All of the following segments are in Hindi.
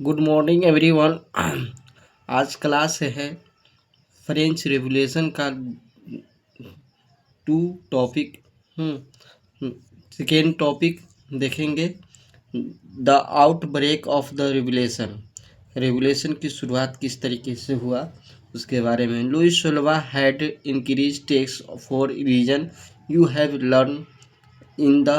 Good morning everyone. आज क्लास है फ्रेंच रेवोल्यूशन का टू टॉपिक। सेकेंड टॉपिक देखेंगे the outbreak of the revolution. Revolution की शुरुआत किस तरीके से हुआ उसके बारे में। लुइस सोल्वा had increase tax for reason you have learn in the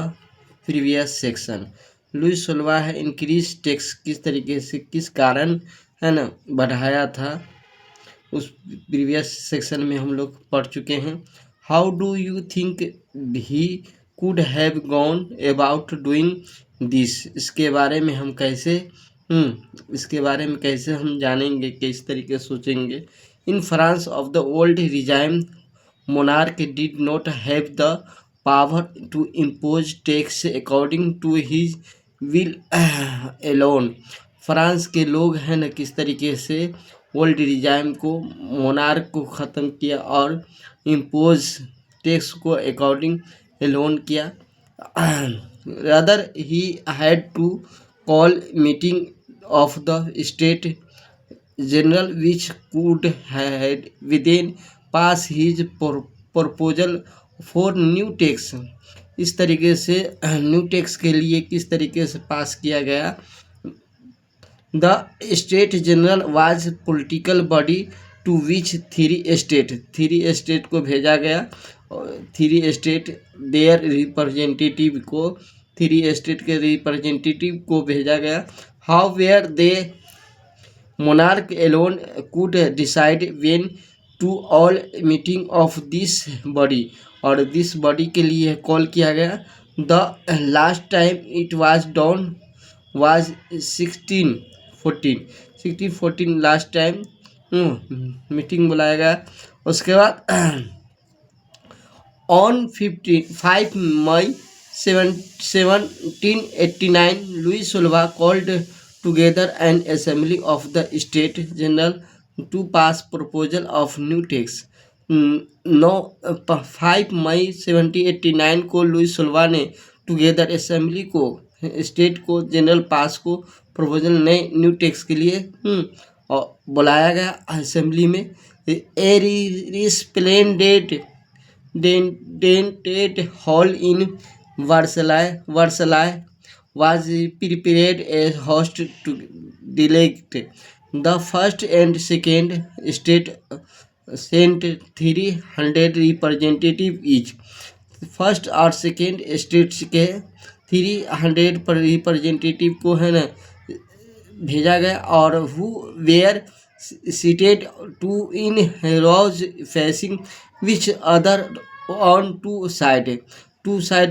previous section. Louis सोल्वा है इंक्रीज टैक्स किस तरीके से किस कारण है ना बढ़ाया था उस प्रीवियस सेक्शन में हम लोग पढ़ चुके हैं। How do you think he could have gone about doing this, इसके बारे में हम कैसे हम जानेंगे कि इस तरीके से सोचेंगे। In France of the old regime monarch did not have the power to impose tax according to his will alone। France के लोग हैं ना किस तरीके से ओल्ड रिजाइम को मोनार्क को ख़त्म किया और इम्पोज टैक्स को अकॉर्डिंग एलोन किया। Rather he had to call meeting of the state general which could had within pass his proposal for new tax. इस तरीके से न्यू टैक्स के लिए किस तरीके से पास किया गया। The state general was political body to which three state को भेजा गया। थ्री स्टेट देयर रिप्रेजेंटेटिव को थ्री स्टेट के रिप्रेजेंटेटिव को भेजा गया। How were they monarch alone could decide when to all meeting of this body, और दिस बॉडी के लिए कॉल किया गया। The last time it was done was 1614 last time meeting बुलाया गया। उसके बाद ऑन 5 मई 1789 लुइस सोल्वा called together an assembly of the state general to pass proposal of new tax। 5 May 1789 को लुइस सोल्वा ने टुगेदर असेंबली को स्टेट को जनरल पास को प्रपोजल नए न्यू टैक्स के लिए और बुलाया गया असेंबली में। Splendid hall in Versailles was prepared as host to delect the first and second state sent 300 representative each। First और सेकेंड स्टेट्स के 300 रिप्रेजेंटेटिव को है ना भेजा गया और who were seated two in rows facing which other on two side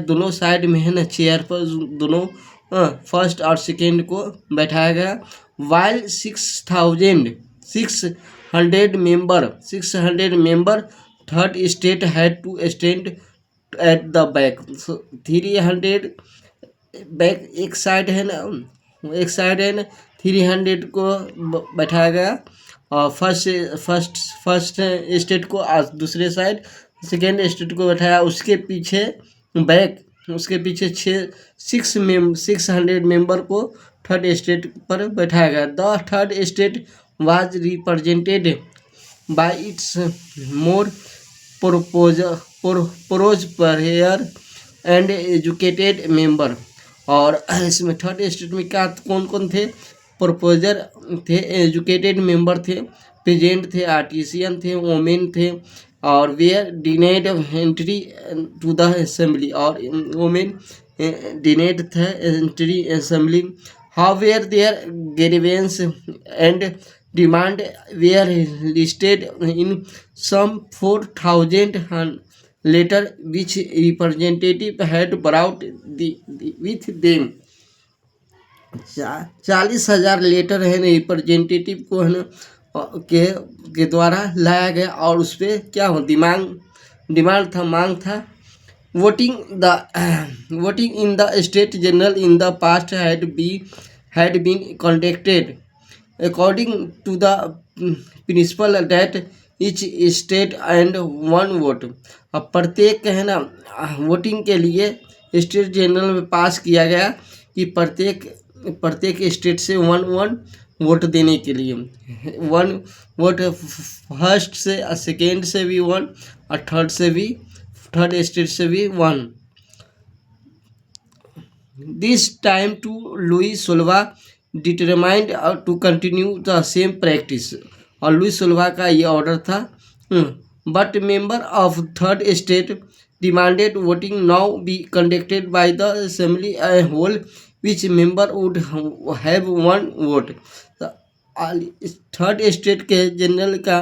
दोनों साइड में है ना चेयर पर दोनों फर्स्ट और सेकेंड को बैठाया गया। While 600 member third state had to stand at the back. 300 back एक साइड है ना 300 को बैठाया गया और फर्स्ट स्टेट को दूसरे साइड सेकेंड स्टेट को बैठाया। उसके पीछे 600 मेंबर को थर्ड स्टेट पर बैठाया गया। The third state was represented by its more prosperous and educated member. और इसमें थर्ड स्टेट में क्या कौन कौन थे। प्रोपोजर थे, एजुकेटेड मेंबर थे, पेजेंट थे, आर्टिसियन थे, वोमेन थे और were denied entry to the assembly और वोमेन डिनाइड थे entry assembly. How were their grievances and demand were listed in some 4000 letter which representative had brought with them. 40,000 letter है ना रिप्रेजेंटेटिव को है ना के द्वारा लाया गया और उस पर क्या हो डिमांड था, मांग था। Voting in the state general in the past had been conducted according to the principle that each state and one vote. अब प्रत्येक है ना वोटिंग के लिए स्टेट जनरल में पास किया गया कि प्रत्येक प्रत्येक स्टेट से 1 1 वोट देने के लिए। 1 वोट फर्स्ट से, सेकेंड से भी 1 और थर्ड से भी, थर्ड स्टेट से भी 1। दिस टाइम टू लुई सोल्वा determined to continue the same practice. और लुई सोल्वा का ये ऑर्डर था। But member of third state demanded voting now be conducted by the assembly a whole which member would have 1 vote. Third state के जनरल का,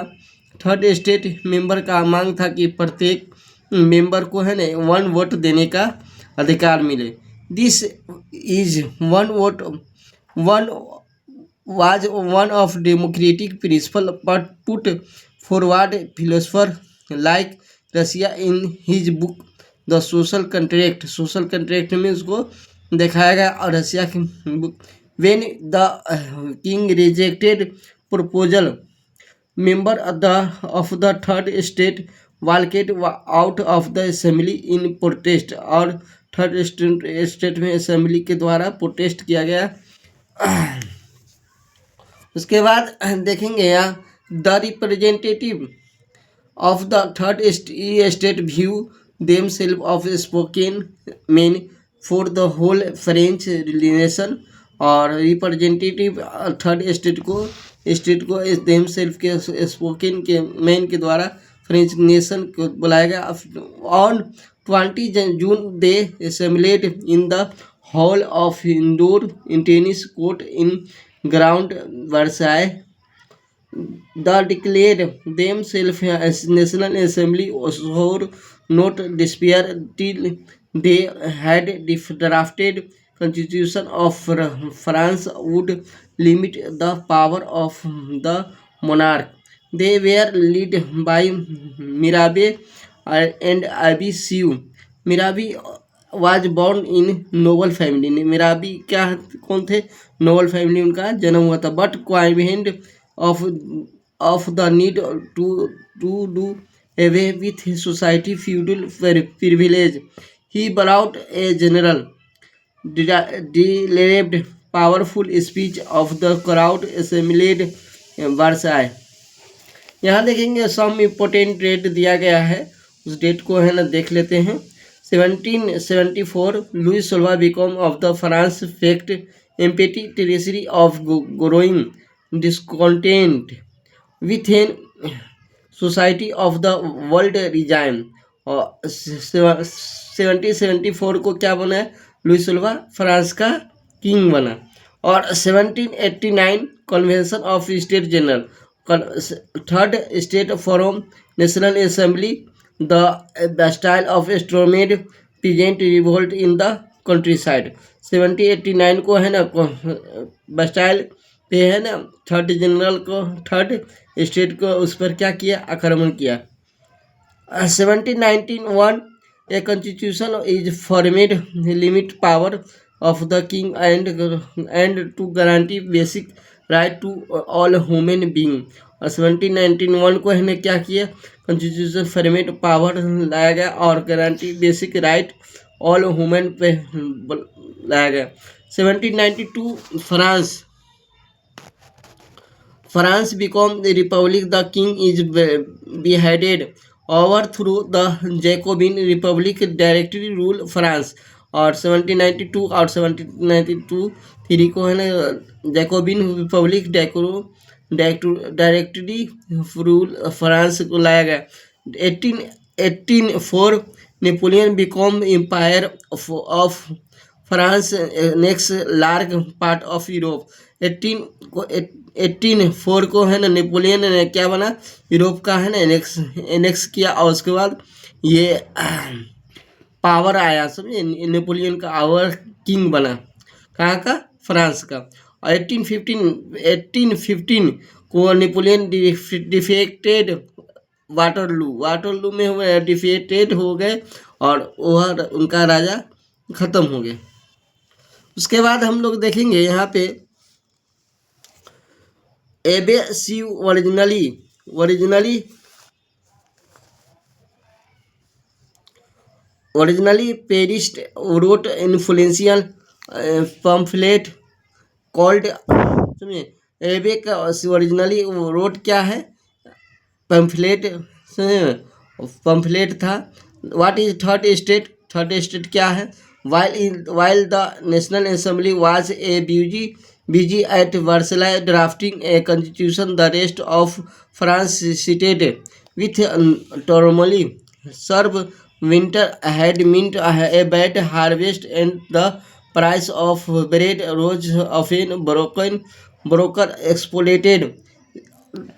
थर्ड स्टेट मेंबर का मांग था कि प्रत्येक मेंबर को है ना 1 वोट देने का अधिकार मिले। This is 1 vote 1 was one of democratic principle but put forward philosopher like Russia in his book The Social Contract। Social contract में उसको दिखाया गया। और रसिया की book when the king rejected proposal member of the third state walked out of the assembly in protest। और थर्ड स्टेट में असेंबली के द्वारा प्रोटेस्ट किया गया। उसके बाद देखेंगे यहाँ the representative of the third state view them self of spoken men for the whole French nation. और रिप्रेजेंटेटिव थर्ड स्टेट को देम सेल्फ के स्पोकन के मैन के द्वारा फ्रेंच नेशन को बुलाया गया। On 20 June they assembled in the hall of indoor tennis court in ground Versailles। The declared themselves as National Assembly swore not despair till they had drafted Constitution of France would limit the power of the monarch। They were led by Mirabeau and Abbe Siu। Mirabeau was born in noble family. Mirabeau क्या कौन थे? नोबल फैमिली उनका जन्म हुआ था। But coined of the need to do away with society feudal privilege he brought a journal delivered powerful speech of the crowd assembled Versailles. यहाँ देखेंगे सम इम्पोर्टेंट डेट दिया गया है, उस डेट को है ना देख लेते हैं। 1774 लुई सोल्वा became of the France faced empty territory of growing discontent with an society of the world regime. और 1774 को क्या बना है? लुई सोल्वा फ्रांस का किंग बना। और 1789 convention of state general, third state forms national assembly, the Bastille of Stormade present revolt in the countryside। 1789 को है ना बस्टाइल पे है ना थर्ड जनरल को, थर्ड स्टेट को उस पर क्या किया? आक्रमण किया। 1791 a constitution is formed limit power of the king and to guarantee basic right to all human being. और 1791 को है ना क्या किया? कॉन्स्टिट्यूशन फॉर्मेट पावर लाया गया और guarantee basic right all human पे लाया गया। 1792 France become the republic, the king is beheaded over through the Jacobin republic directory rule France. और 1792 और 1793 को है ना Jacobin republic directory rule France को लाया गया। 1804 Napoleon become empire of France next large part of Europe. 1804 को है ना नेपोलियन ने क्या बना? यूरोप का है ना एनेक्स किया। और उसके बाद ये पावर आया, समझे, नेपोलियन का आवर किंग बना। कहाँ का? फ्रांस का। और 1815 को नेपोलियन डिफेक्टेड वाटरलू में हुए, डिफेक्टेड हो गए और वह उनका राजा खत्म हो गए। उसके बाद हम लोग देखेंगे यहाँ पे Abbe Sieyes originally priest wrote influential pamphlet called, समझे, एबे का ओरिजिनली रोट क्या है, पम्फलेट, पम्फलेट था। What is third state, third state क्या है, while the national assembly was a busy at Versailles drafting a constitution, the rest of France seated with turmoil. Serve winter had meant a bad harvest, and the price of bread rose. Often broker exploited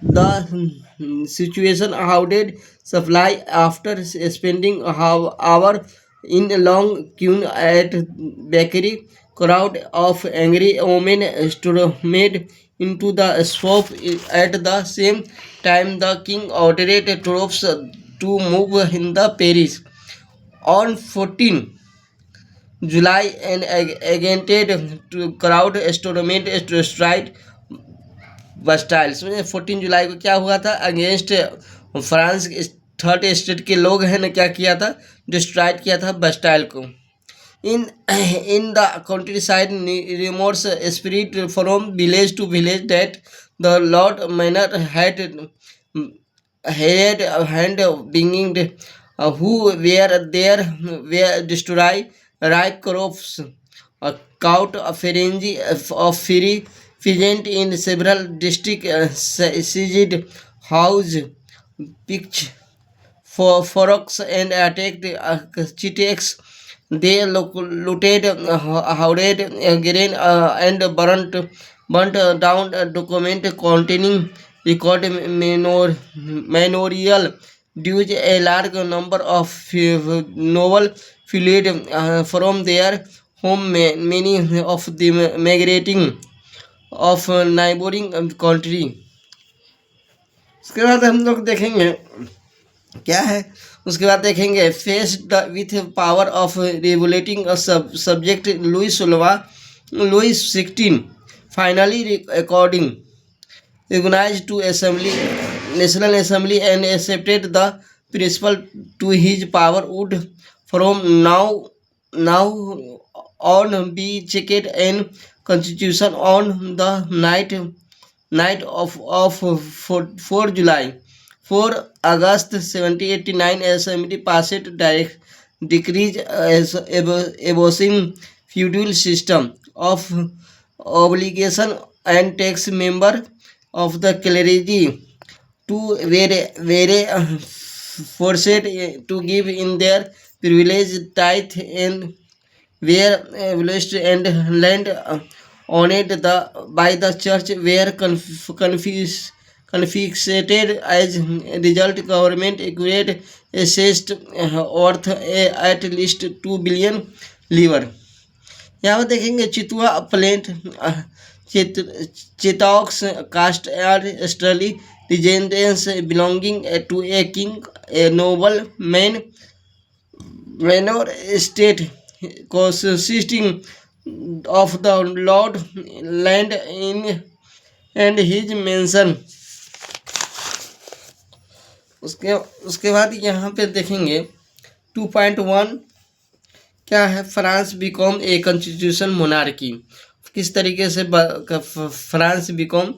the situation. How did supply after spending hour in a long queue at bakery? Crowd of angry women stormed into the shop. At the same time, the king ordered troops to move in the Paris. On 14 July, an against crowd stormed to strike बस्टाइल। समझे, 14 जुलाई को क्या हुआ था, अगेंस्ट फ्रांस थर्ड स्टेट के लोग हैं ना, क्या किया था, डिस्ट्रॉय किया था बस्टाइल को। In the country rumours spread from village to village that the lord manor had hand brigands who were there were destroy ripe crops, a count of frenzy of fury present in several districts, seized house, pitched for forks and attacked chitex. They looted, hoarded grain, and burnt down a document containing record manorial dues. A large number of noble fled from their home, many of them migrating of neighboring country. उसके बाद हम लोग देखेंगे क्या है, उसके बाद देखेंगे face with power of regulating subject Louis 16 finally according recognized to assembly national assembly and accepted the principle to his power would from now on be checked in constitution. On the night of 4 July 4 August 1789 assembly passed direct decrees abolishing feudal system of obligation and tax. Member of the clergy to were forced to give in their privilege tithe and were blessed, and land owned by the church were confiscated. As a result, government acquired assessed worth at least 2 billion livre. यहाँ पर देखेंगे चितुआ plant chateaux cast are stately residence belonging to a king, a noble man, manor estate consisting of the lord land in and his mansion. उसके बाद यहाँ पे देखेंगे 2.1 क्या है, France become a constitution monarchy. किस तरीके से फ्रांस बिकॉम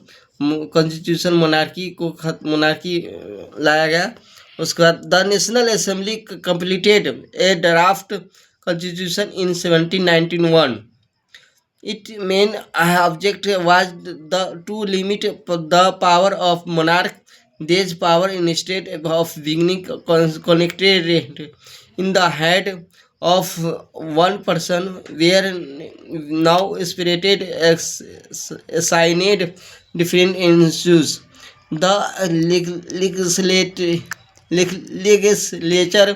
कॉन्स्टिट्यूशन मोनार्की लाया गया। उसके बाद the national assembly completed A draft constitution in 1791. Its main object was to limit the power of monarch. These power instead of being connected in the head of one person were now separated, assigned different issues. The legislature,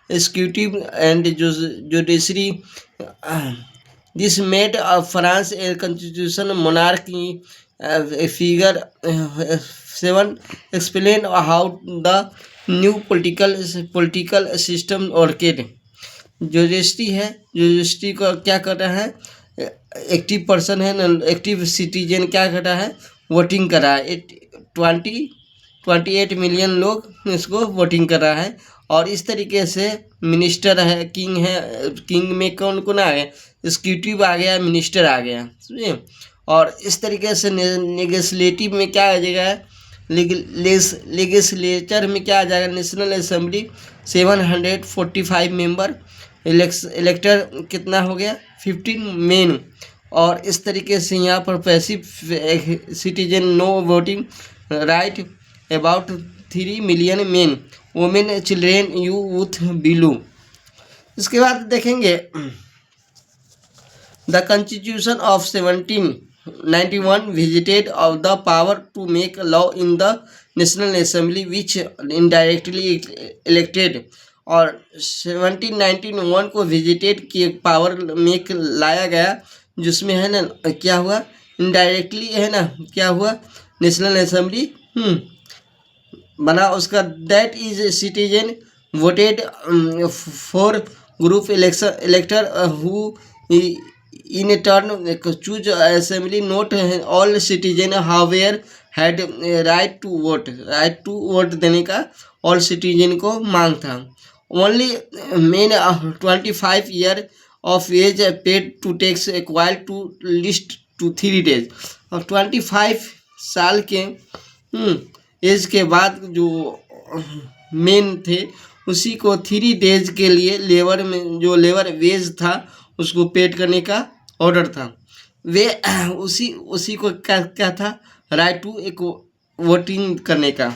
executive, and judiciary. This made France a constitutional monarchy. Figure 7 explain how the new political system worked. Judiciary है, जुडिशरी को क्या कर रहा है, एक्टिव पर्सन है, एक्टिव सिटीजन क्या कर रहा है, वोटिंग कर रहा है। 28 मिलियन लोग इसको वोटिंग कर रहा है। और इस तरीके से मिनिस्टर है, किंग है, किंग में कौन कौन आ गया, एग्जीक्यूटिव आ गया, मिनिस्टर आ गया, समझिए। और इस तरीके से लेजिस्लेटिव में क्या आ जाएगा, लेजिस्लेचर में क्या आ जाएगा, नेशनल असेंबली 745 मेंबर, इलेक्टर कितना हो गया 15 मेन। और इस तरीके से यहाँ पर passive citizen no voting right about 3 million men, women, children, youth below. इसके बाद देखेंगे the constitution of 1791 visited of the power to make law in the National Assembly which indirectly elected। और 1791 को विजिटेड किए पावर मेक लाया गया, जिसमें है ना क्या हुआ, इनडायरेक्टली है ना क्या हुआ, नेशनल असेंबली बना उसका। That is citizen voted for group इलेक्टर who in a turn choose assembly, not all citizen however had right to vote। right to vote देने का all citizen को मांग था। only men 25 year of age paid to tax equal to least to 3 days। और 25 साल के एज के बाद जो मेन थे उसी को 3 डेज के लिए लेबर में जो लेबर वेज था उसको पेड करने का ऑर्डर था। वे उसी को क्या था, राइट टू एक वोटिंग करने का।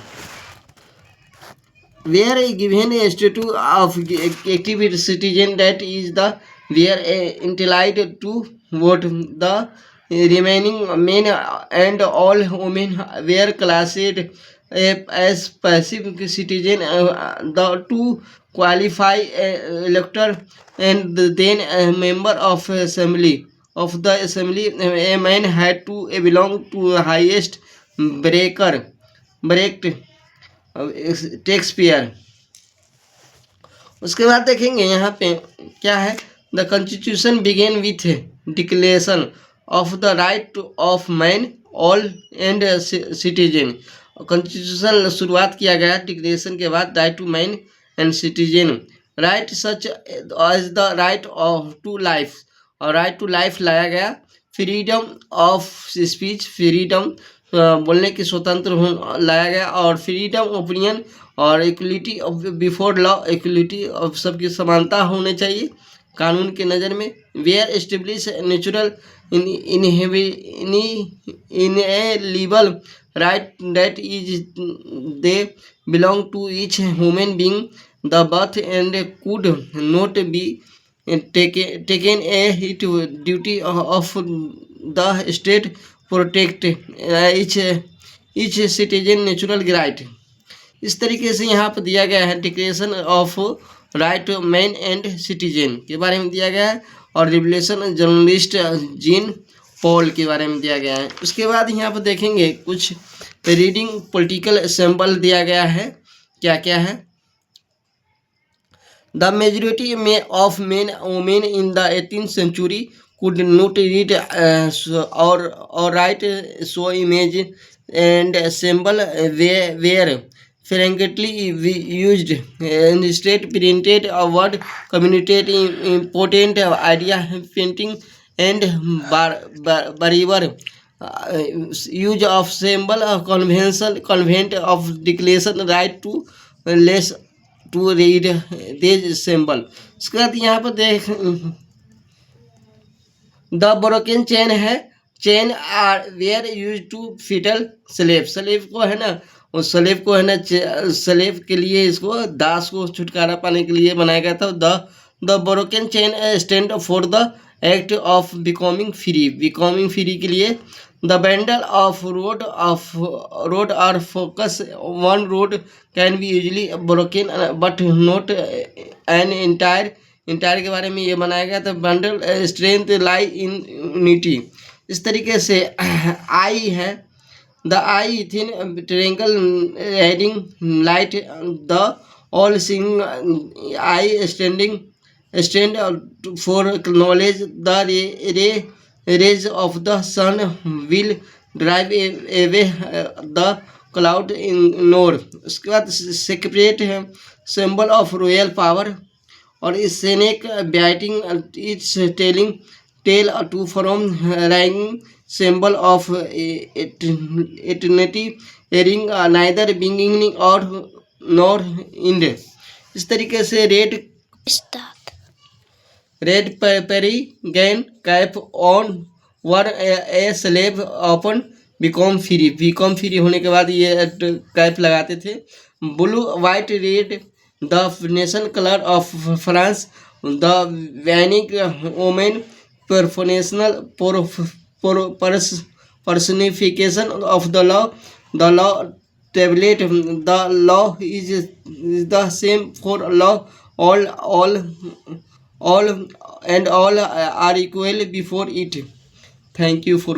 Were given a status of active citizen that is the were entitled to vote. The remaining men and all women were classed as passive citizen to qualify elector and then a member of assembly of the assembly। a man had to belong to highest bracket taxpayer। उसके बाद देखेंगे यहाँ पे क्या है, the constitution began with declaration of the right of man all and citizen. Constitution शुरुआत किया गया डिक्लेरेशन के बाद, right to man and citizen, right such as the right of to life, और राइट टू लाइफ लाया गया। फ्रीडम ऑफ स्पीच, फ्रीडम बोलने की स्वतंत्र लाया गया, और फ्रीडम ओपिनियन, और equality of before law, equality of सबकी समानता होनी चाहिए कानून के नज़र में। Were establish natural inalienable right that is they belong to each human being the birth and could not be taken a hit duty of the state protect each citizen natural right। इस तरीके से यहाँ पर दिया गया है declaration of right man and citizen के बारे में दिया गया है, और रिवोल्यूशन जर्नलिस्ट जीन पॉल के बारे में दिया गया है। उसके बाद यहाँ पर देखेंगे कुछ रीडिंग पॉलिटिकल सिंबल दिया गया है, क्या क्या है। द मेजॉरिटी में of main women in the 18th century could not read or write, so image and symbol were frequently used instead printed a word communicate important idea, painting and barrier use of symbol convent of declaration right to less to read this symbol। उसके बाद यहाँ पर देख द ब्रोकन चेन है, chain are were use to fetter slave, slave को है ना, उस स्लेव को है ना, स्लेव के लिए इसको दास को छुटकारा पाने के लिए बनाया गया था। The broken chain stand for the act of becoming free, becoming free के लिए। The bundle of rod are fasces, one rod can be usually broken but not an entire के बारे में ये बनाया गया था। Bundle strength lie in unity. इस तरीके से आई है, the eye thin triangle heading light, the all seeing eye stand for knowledge, the rays of the sun will drive away the cloud in north। उसके बाद सेक्रेट है, सिंबल ऑफ रॉयल पावर, और इस snake biting its tail to form ring symbol of eternity, a ring neither beginning or nor end. इस तरीके से red Phrygian cap on worn a slave upon become free होने के बाद ये कैप लगाते थे। Blue white red the nation colour of France, the वैनिक women personification personification of the law tablet. The law is the same for law. All and all are equal before it. Thank you for